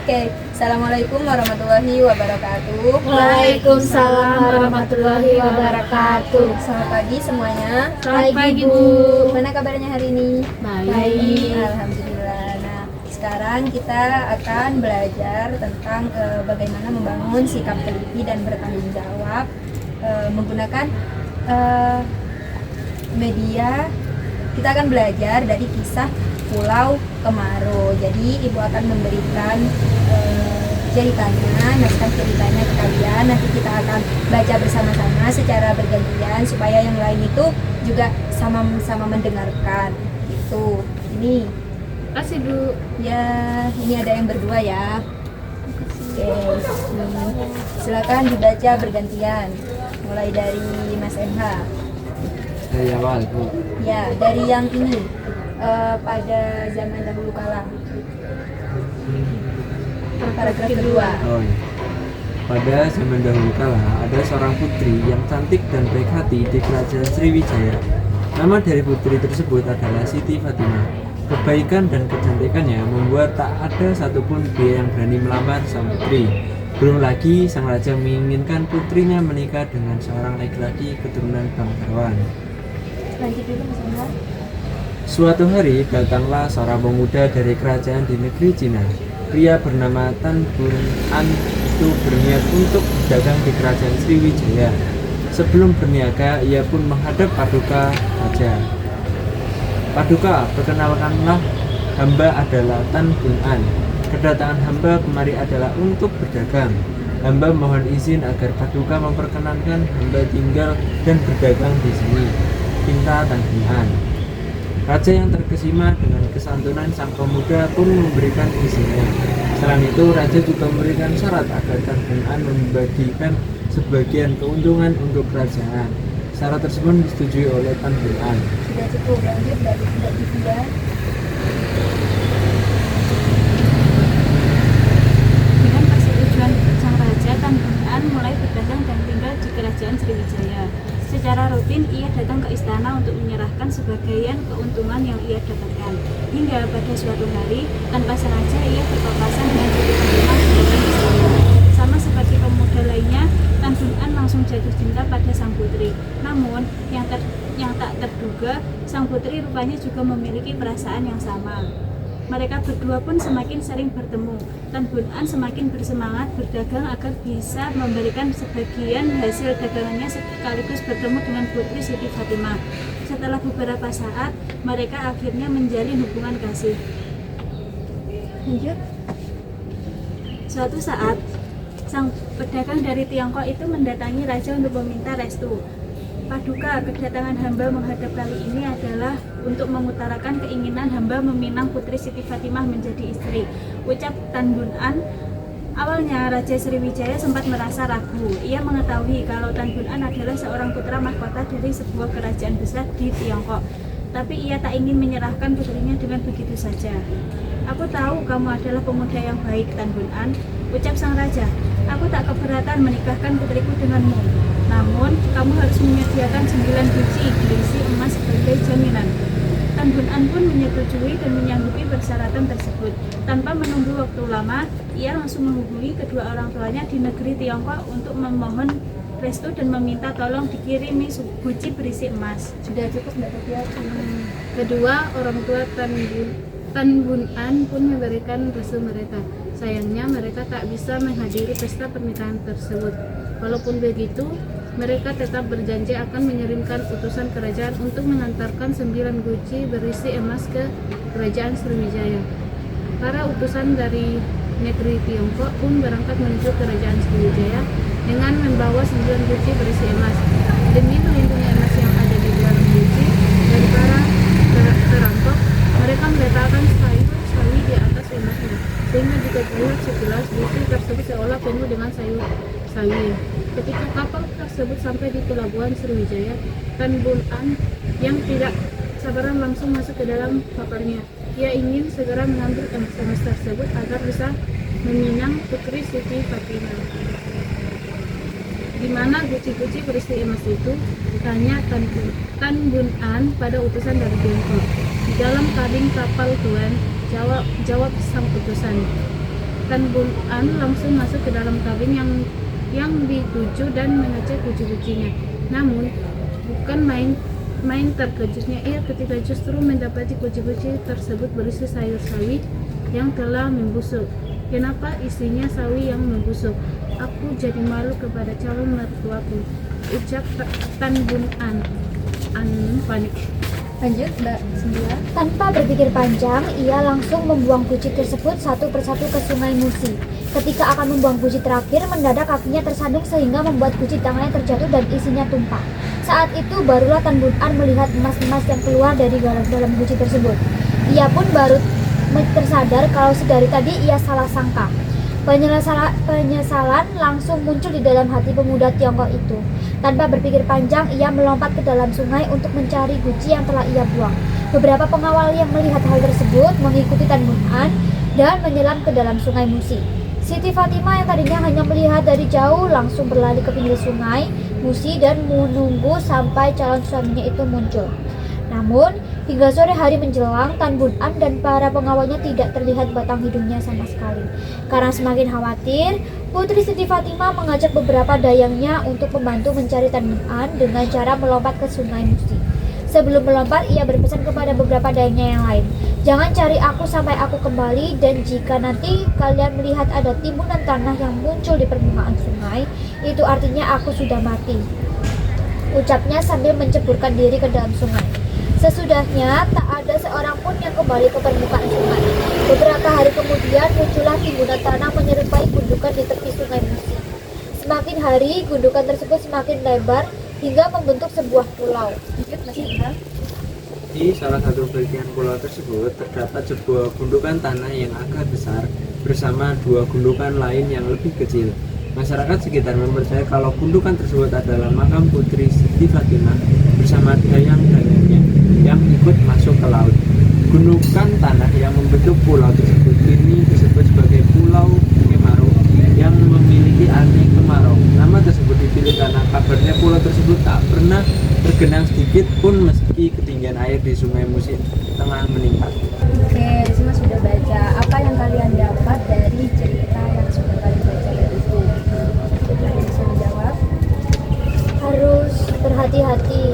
Oke, Assalamualaikum warahmatullahi wabarakatuh. Waalaikumsalam warahmatullahi wabarakatuh. Selamat pagi semuanya. Selamat pagi, Bu. Gimana kabarnya hari ini? Baik. Alhamdulillah. Nah, sekarang kita akan belajar tentang bagaimana membangun sikap teliti dan bertanggung jawab menggunakan media. Kita akan belajar dari kisah Pulau Kemaro. Jadi ibu akan memberikan ceritanya, naskah ceritanya ke kalian. Nanti kita akan baca bersama-sama secara bergantian supaya yang lain itu juga sama-sama mendengarkan. Itu. Ini. Kasih Bu. Ya, ini ada yang berdua ya. Oke. Silakan dibaca bergantian. Mulai dari Mas MH. Dari awal, Bu. Ya, dari yang ini. Pada zaman dahulu kala. Paragraf kedua. Oh iya. Pada zaman dahulu kala ada seorang putri yang cantik dan baik hati di kerajaan Sriwijaya. Nama dari putri tersebut adalah Siti Fatimah. Kebaikan dan kecantikannya membuat tak ada satupun pria yang berani melamar sang putri. Belum lagi sang raja menginginkan putrinya menikah dengan seorang laki-laki keturunan bangsawan. Lanjut dulu Mas Anwar. Suatu hari datanglah seorang pemuda dari kerajaan di negeri Cina. Pria bernama Tan Bun An itu berniat untuk berdagang di kerajaan Sriwijaya. Sebelum berniaga, ia pun menghadap Paduka Raja. Paduka, perkenalkanlah, hamba adalah Tan Bun An. Kedatangan hamba kemari adalah untuk berdagang. Hamba mohon izin agar Paduka memperkenankan hamba tinggal dan berdagang di sini. Pinta Tan Bun An. Raja yang terkesima dengan kesantunan sang pemuda pun memberikan izinnya. Selain itu, Raja juga memberikan syarat agar Tan Bun An membagikan sebagian keuntungan untuk kerajaan. Syarat tersebut disetujui oleh Tan Bun An. Sudah cukup, lanjut dari tiga. Dengan persetujuan sang raja, Tan Bun An mulai berdagang dan tinggal di kerajaan Sriwijaya. Secara rutin ia datang ke istana untuk menyerahkan sebagian keuntungan yang ia dapatkan. Hingga pada suatu hari, tanpa sengaja ia berpapasan dengan Siti Fatimah di depan istana. Sama seperti pemuda lainnya, Tan Bun An langsung jatuh cinta pada sang putri. Namun, yang tak terduga, sang putri rupanya juga memiliki perasaan yang sama. Mereka berdua pun semakin sering bertemu. Tan Bun An semakin bersemangat berdagang agar bisa memberikan sebagian hasil dagangannya sekaligus bertemu dengan putri Siti Fatimah. Setelah beberapa saat, mereka akhirnya menjalin hubungan kasih. Lanjut. Suatu saat, sang pedagang dari Tiongkok itu mendatangi raja untuk meminta restu. Paduka, kedatangan hamba menghadap kali ini adalah untuk mengutarakan keinginan hamba meminang putri Siti Fatimah menjadi istri, ucap Tan Bun An. Awalnya Raja Sriwijaya sempat merasa ragu. Ia mengetahui kalau Tan Bun An adalah seorang putra mahkota dari sebuah kerajaan besar di Tiongkok. Tapi ia tak ingin menyerahkan putrinya dengan begitu saja. Aku tahu kamu adalah pemuda yang baik, Tan Bun An, ucap sang raja. Aku tak keberatan menikahkan putriku denganmu. Namun, kamu harus menyediakan 9 biji berisi emas sebagai jaminan. Tan Bun An pun menyetujui dan menyanggupi persyaratan tersebut. Tanpa menunggu waktu lama, ia langsung menghubungi kedua orang tuanya di negeri Tiongkok untuk memohon restu dan meminta tolong dikirimi guci berisi emas. Sudah cukup Mbak Tia. Kedua orang tua Tan Bun An pun memberikan restu mereka. Sayangnya mereka tak bisa menghadiri pesta pernikahan tersebut. Walaupun begitu, mereka tetap berjanji akan mengirimkan utusan kerajaan untuk mengantarkan 9 guci berisi emas ke kerajaan Sriwijaya. Para utusan dari negeri Tiongkok pun berangkat menuju kerajaan Sriwijaya dengan membawa 9 guci berisi emas. Demi melindungi emas yang ada di dalam guci dari para perampok, mereka meletakkan sayur-sawi di atas emasnya, sehingga jika dilihat sekilas guci tersebut seolah penuh dengan sayur-sawi. Ketika kapal tersebut sampai di pelabuhan Sriwijaya, Tan Bun An yang tidak sabaran langsung masuk ke dalam kapalnya. Ia ingin segera mengambil emas-emas tersebut agar bisa meminang putri Siti Fatimah. Di mana guci-guci berisi emas itu? Tanya Tan Bun An pada utusan dari Tiongkok. Di dalam kabin kapal tuan, jawab sang utusan. Tan Bun An langsung masuk ke dalam kabin yang dituju dan mengecek kuci-kucinya. Namun bukan main terkejutnya ia ketika justru mendapati kuci-kuci tersebut berisi sayur sawi yang telah membusuk. Kenapa isinya sawi yang membusuk? Aku jadi malu kepada calon mertuaku, ucap Tan Bun An. An panik. Lanjut Mbak Sembilan. Tanpa berpikir panjang, ia langsung membuang kuci tersebut satu persatu ke Sungai Musi. Ketika akan membuang kuci terakhir, mendadak kakinya tersandung sehingga membuat kuci tangannya terjatuh dan isinya tumpah. Saat itu barulah Tan Bun An melihat emas-emas yang keluar dari dalam kuci tersebut. Ia pun baru tersadar kalau sedari tadi ia salah sangka. Penyesalan langsung muncul di dalam hati pemuda Tiongkok itu. Tanpa berpikir panjang, ia melompat ke dalam sungai untuk mencari guci yang telah ia buang. Beberapa pengawal yang melihat hal tersebut mengikuti Tan Bun An dan menyelam ke dalam Sungai Musi. Siti Fatimah yang tadinya hanya melihat dari jauh langsung berlari ke pinggir sungai Musi dan menunggu sampai calon suaminya itu muncul. Namun, hingga sore hari menjelang, Tan Bun An dan para pengawalnya tidak terlihat batang hidungnya sama sekali. Karena semakin khawatir, Putri Siti Fatimah mengajak beberapa dayangnya untuk membantu mencari Tan Bun An dengan cara melompat ke Sungai Musi. Sebelum melompat, ia berpesan kepada beberapa dayangnya yang lain, "Jangan cari aku sampai aku kembali, dan jika nanti kalian melihat ada timbunan tanah yang muncul di permukaan sungai, itu artinya aku sudah mati," ucapnya sambil menceburkan diri ke dalam sungai. Sesudahnya, tak ada seorang pun yang kembali ke permukaan sungai. Beberapa hari kemudian muncullah timbunan tanah menyerupai gundukan di tepi Sungai Musi. Semakin hari, gundukan tersebut semakin lebar hingga membentuk sebuah pulau. Di salah satu bagian pulau tersebut terdapat sebuah gundukan tanah yang agak besar bersama dua gundukan lain yang lebih kecil. Masyarakat sekitar mempercayai kalau gundukan tersebut adalah makam Putri Siti Fatimah bersama dayang-dayangnya yang ikut masuk ke laut. Gundukan tanah yang membentuk pulau tersebut ini disebut sebagai Pulau Kemarau yang memiliki arti kemarau. Nama tersebut dipilih karena kabarnya pulau tersebut tak pernah tergenang sedikit pun meski ketinggian air di Sungai Musi tengah meningkat. Oke, semua sudah baca. Apa yang kalian dapat dari cerita yang sudah kalian baca dari buku? Kalian bisa menjawab? Harus berhati-hati,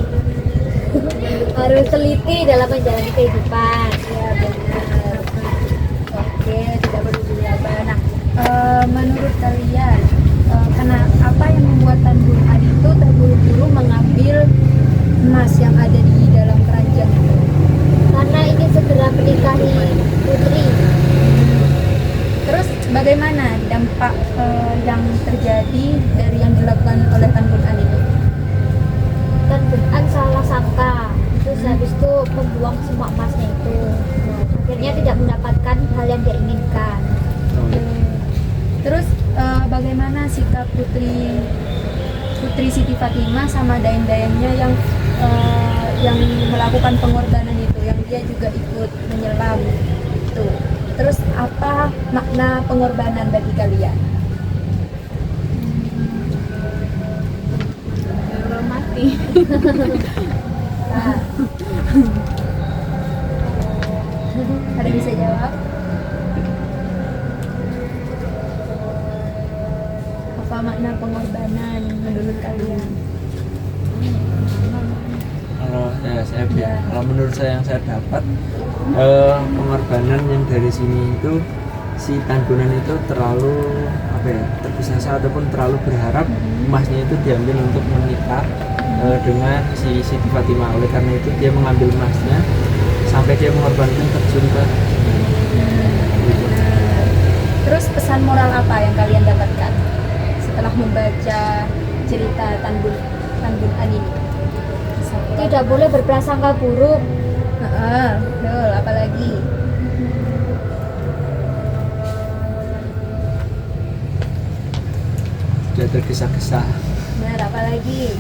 harus teliti dalam menjalani kehidupan. Ya, benar. Oke, tidak perlu dilaba. Nah, menurut kalian, apa yang membuat Tan Bun An itu terburu-buru mengambil emas yang ada di dalam keranjang itu? Karena ingin segera menikahi putri. Terus bagaimana dampak yang terjadi dari yang dilakukan oleh Tan Bun An itu? Tan Bun An salah sangka, terus habis itu membuang semua emasnya itu. Akhirnya tidak mendapatkan hal yang dia inginkan. Terus bagaimana sikap Putri Siti Fatimah sama dayang-dayangnya yang melakukan pengorbanan itu, yang dia juga ikut menyelam itu. Terus apa makna pengorbanan bagi kalian? Orang mati. Nah, ada bisa jawab? Apa makna pengorbanan menurut kalian? Kalau menurut saya yang saya dapat, pengorbanan yang dari sini itu si Tan Bun An itu terlalu tergesa-gesa ataupun terlalu berharap emasnya itu diambil untuk menikah dengan si Siti Fatimah. Oleh karena itu dia mengambil emasnya sampai dia mengorbankan terjun ke Terus pesan moral apa yang kalian dapatkan setelah membaca cerita Tan Bun An ini? Tidak boleh berprasangka buruk. Betul, apalagi? Dia tergesa-gesa. Benar, apalagi?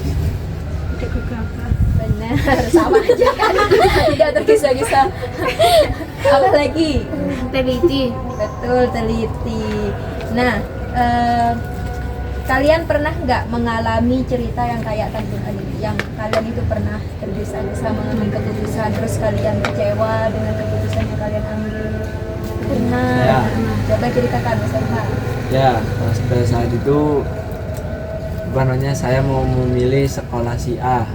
Tidak gegabah. Benar, sama aja kan? Tidak tergesa-gesa. Apalagi? Teliti. Betul, teliti. Nah, kalian pernah nggak mengalami cerita yang kayak Tan Bun An ini? Yang kalian itu pernah tergesa-gesa mengambil keputusan, terus kalian kecewa dengan keputusan yang kalian ambil? pernah. Ya. Coba ceritakan Mas Emha. Ya, pas pada saat itu apa namanya, saya mau memilih sekolah si A.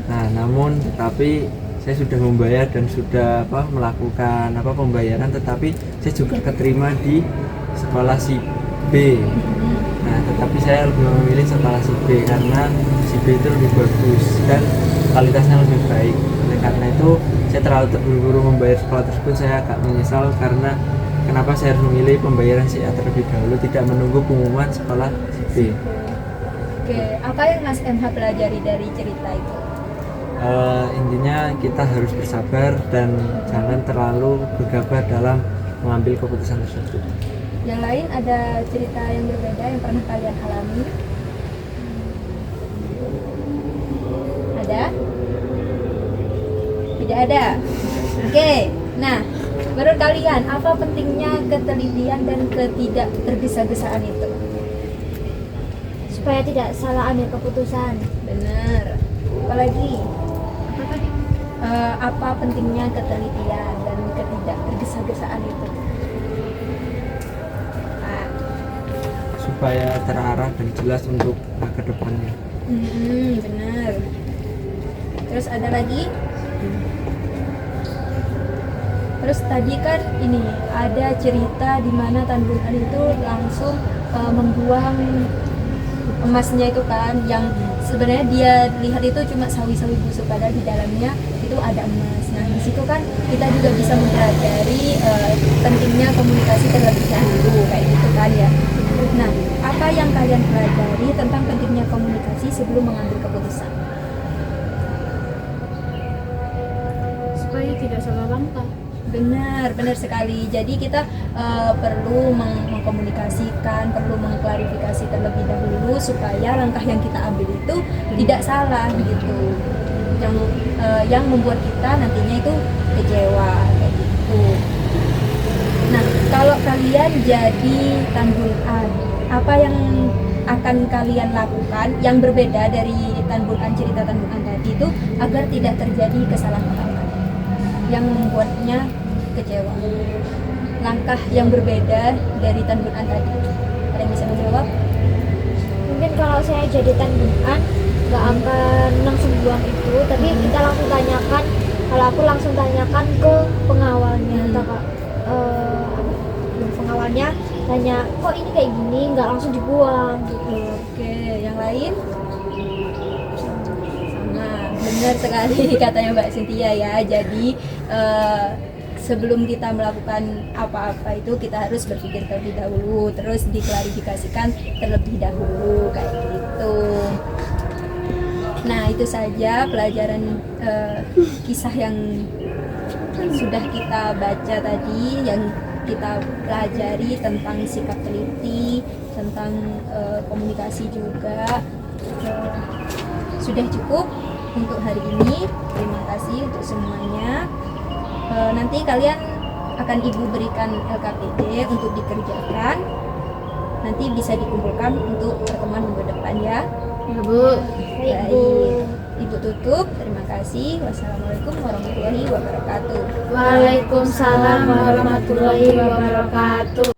Nah, namun tetapi saya sudah membayar dan sudah melakukan pembayaran, tetapi saya juga keterima di sekolah si B. Nah, tetapi saya lebih memilih sekolah si B karena si B itu lebih bagus dan kualitasnya lebih baik. Oleh karena itu, saya terlalu terburu-buru membayar sekolah tersebut. Saya agak menyesal karena kenapa saya harus memilih pembayaran si A terlebih dahulu, tidak menunggu pengumuman sekolah si B. Oke, apa yang Mas Emha pelajari dari cerita itu? Intinya kita harus bersabar dan jangan terlalu gegabah dalam mengambil keputusan tersebut. Yang lain ada cerita yang berbeda yang pernah kalian alami? Ada? Tidak ada? Oke, nah menurut kalian apa pentingnya ketelitian dan ketidak tergesa-gesaan itu? Supaya tidak salah ambil keputusan. Benar. Apalagi Apa tadi? apa pentingnya ketelitian dan ketidak tergesa-gesaan itu? Ah, Supaya terarah dan jelas untuk ke depannya. benar. Terus ada lagi? Terus tadi kan ini ada cerita di mana Tan Bun An itu langsung membuang emasnya itu kan, yang sebenarnya dia lihat itu cuma sawi-sawi busuk padahal di dalamnya itu ada emas. Nah di situ kan kita juga bisa mempelajari pentingnya komunikasi terlebih dahulu kayak gitu kan ya. Nah apa yang kalian pelajari tentang pentingnya komunikasi sebelum mengambil keputusan? Supaya tidak salah langkah. Benar sekali. Jadi kita perlu mengkomunikasikan, perlu mengklarifikasi terlebih dahulu supaya langkah yang kita ambil itu tidak salah gitu. Yang membuat kita nantinya itu kecewa kayak gitu. Nah, kalau kalian jadi Tan Bun An, apa yang akan kalian lakukan yang berbeda dari Tan Bun An, cerita Tan Bun An tadi itu agar tidak terjadi kesalahpahaman yang membuatnya kecewa? Langkah yang berbeda dari Tan Bun An tadi. Ada yang bisa menjawab? Mungkin kalau saya jadi Tan Bun An nggak akan langsung buang itu, tapi kita langsung tanyakan. Kalau aku langsung tanyakan ke pengawalnya, atau yang pengawalnya tanya, kok ini kayak gini, nggak langsung dibuang gitu. Oke, yang lain? Sama, benar sekali katanya Mbak Cynthia ya. Jadi sebelum kita melakukan apa-apa itu kita harus berpikir terlebih dahulu, terus diklarifikasikan terlebih dahulu kayak gitu. Nah itu saja pelajaran kisah yang sudah kita baca tadi, yang kita pelajari tentang sikap teliti, tentang komunikasi juga. Sudah cukup untuk hari ini. Terima kasih untuk semuanya. Nanti kalian akan Ibu berikan LKPD untuk dikerjakan. Nanti bisa dikumpulkan untuk pertemuan minggu depan ya. Ya Bu. Baik, Ibu tutup. Terima kasih. Wassalamualaikum warahmatullahi wabarakatuh. Waalaikumsalam warahmatullahi wabarakatuh.